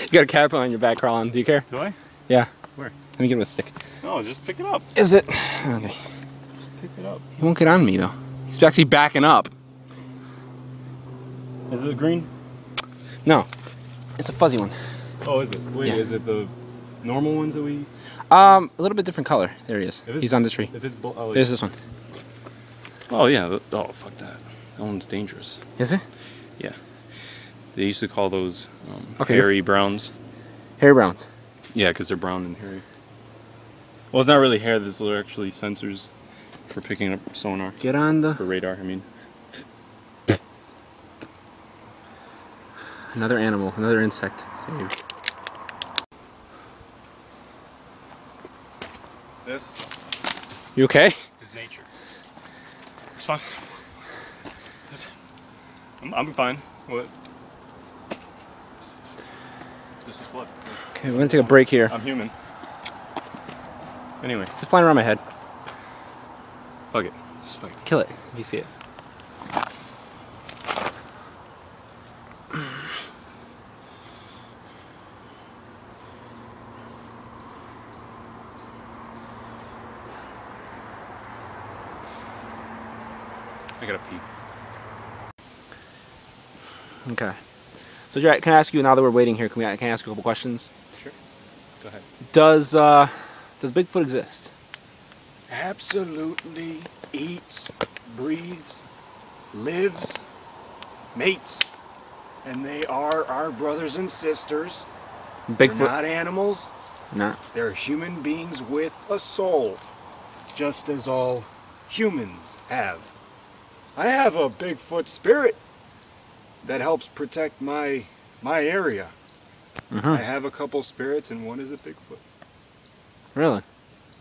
You got a cap on your back crawling. Do you care? Do I? Yeah. Where? Let me get him a stick. No, just pick it up. Is it? Okay. Just pick it up. He won't get on me though. He's actually backing up. Is it green? No. It's a fuzzy one. Oh, is it? Wait, Yeah. is it the normal ones that we... A little bit different color. There he is. If it's- He's on the tree. If it's... Oh, There's this one. oh yeah. Oh, fuck that. That one's dangerous. Is it? Yeah. They used to call those Okay, hairy browns. Hairy browns. Yeah, because they're brown and hairy. Well, it's not really hair. These are actually sensors for picking up sonar. Get on the... For radar, I mean. Another animal. Another insect. Saved. This You okay? is nature. It's fine. I'm fine. What? Just a slip. Okay, we're gonna take a break here. I'm human. Anyway, It's flying around my head. fuck it. Just fuck it. Kill it if you see it. I gotta pee. Okay. So Jack, can I ask you now that we're waiting here? Can I ask you a couple questions? Sure. Go ahead. Does Bigfoot exist? Absolutely eats, breathes, lives, mates. And they are our brothers and sisters. They're Bigfoot? not animals. No. They're human beings with a soul. Just as all humans have. I have a Bigfoot spirit that helps protect my area. I have a couple spirits and one is a Bigfoot. Really?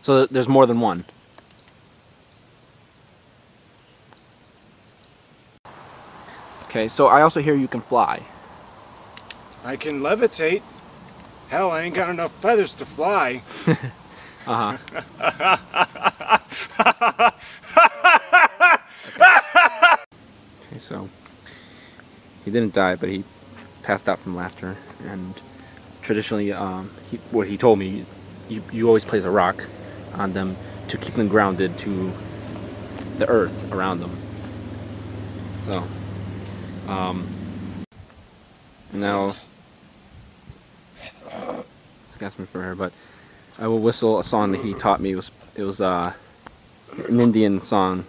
So there's more than one. Okay, so I also hear you can fly. I can levitate. Hell, I ain't got enough feathers to fly. Uh-huh. Okay, so he didn't die, but he passed out from laughter. And traditionally, what he told me, you always place a rock on them to keep them grounded to the earth around them. So, now it's gasping for her, but I will whistle a song that he taught me. It was an Indian song.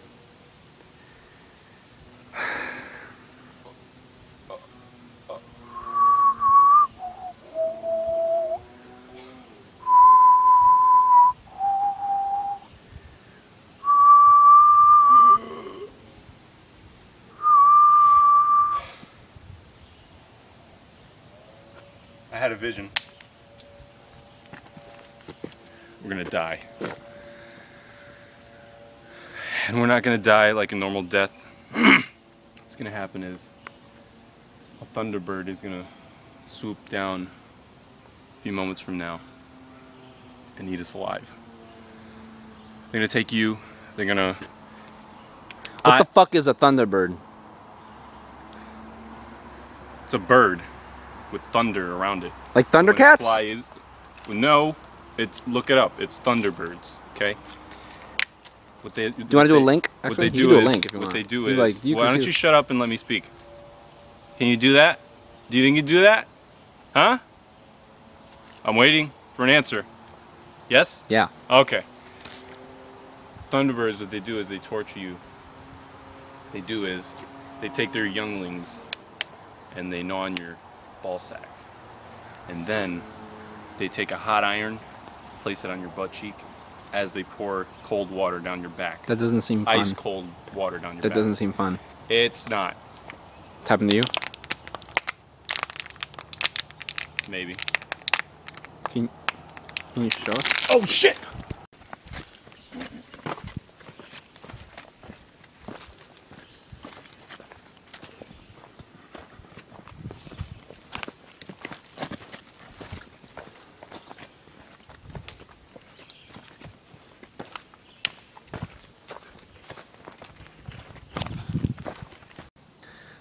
I had a vision. We're gonna die. And we're not gonna die like a normal death. What's gonna happen is a thunderbird is gonna swoop down a few moments from now and eat us alive. They're gonna take you, they're gonna... What the fuck is a thunderbird? It's a bird with thunder around it. Like When it Thundercats? flies, no, it's, look it up. It's thunderbirds. Okay. What they do you want to do a link? What Actually, they you do can is a link if you what want. they do You is. like, you Why can don't see- you shut up and let me speak? Can you do that? Do you think you do that? Huh? I'm waiting for an answer. Yes? Yeah. Okay. Thunderbirds, what they do is they torture you. They do is they take their younglings and they gnaw on your ball sack. And then they take a hot iron, place it on your butt cheek as they pour cold water down your back. That doesn't seem fun. Ice cold water down your That back. doesn't seem fun. It's not. It's happened to you? Maybe. Can you show us? Oh shit!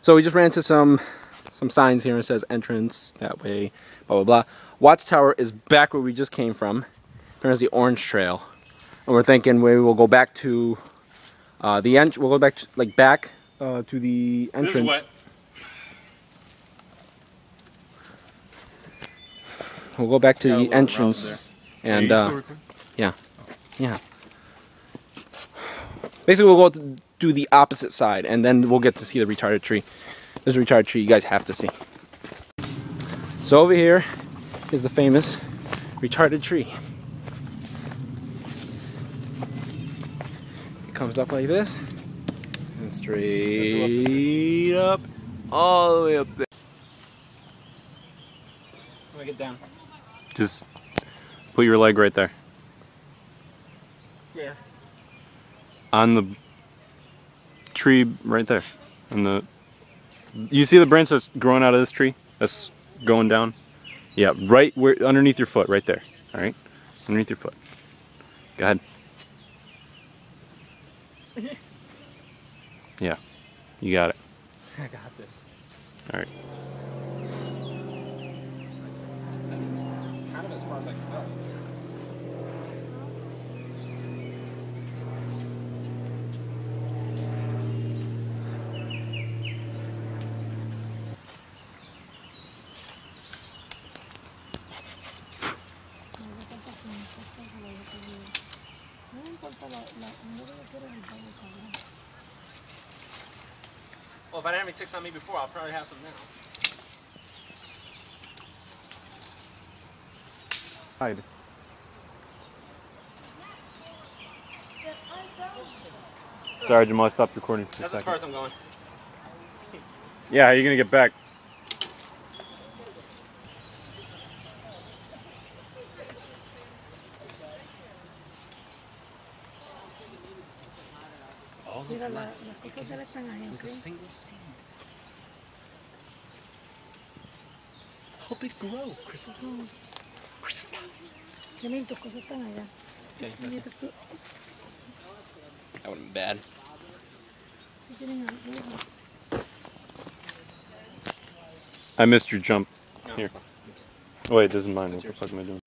So we just ran into some some signs here and it says entrance that way, blah blah blah. Watchtower is back where we just came from. There's the orange trail, and we're thinking we will go back to the end. We'll go back to, to the entrance. This is wet. We'll go back to Got a the little entrance, round and there. Are you still recording? yeah, yeah. Basically, we'll go do the opposite side, and then we'll get to see the retarded tree. There's a retarded tree you guys have to see. So over here is the famous retarded tree. It comes up like this, and straight up, all the way up there. Let me get down. Just put your leg right there. Where? On the tree right there. You see the branch that's growing out of this tree? That's going down? Yeah, right where underneath your foot, right there. Alright? Underneath your foot. Go ahead. Yeah. You got it. I got this. Alright. Kind of as far as I can go. Well, if I didn't have any ticks on me before, I'll probably have some now. Hide. Sorry, Jamal, I stopped recording for a That's second. as far as I'm going. Yeah, how are you gonna get back? Mira, las cosas que le están ahí, Like a ¿ok? single seed. Help it grow, Krista. Krista. Janine, tus cosas están allá. Okay, Mira, tú- that wouldn't be bad. tú tienes algo. I missed your jump. No. Here. Oh, wait, this is mine. What the fuck am I doing?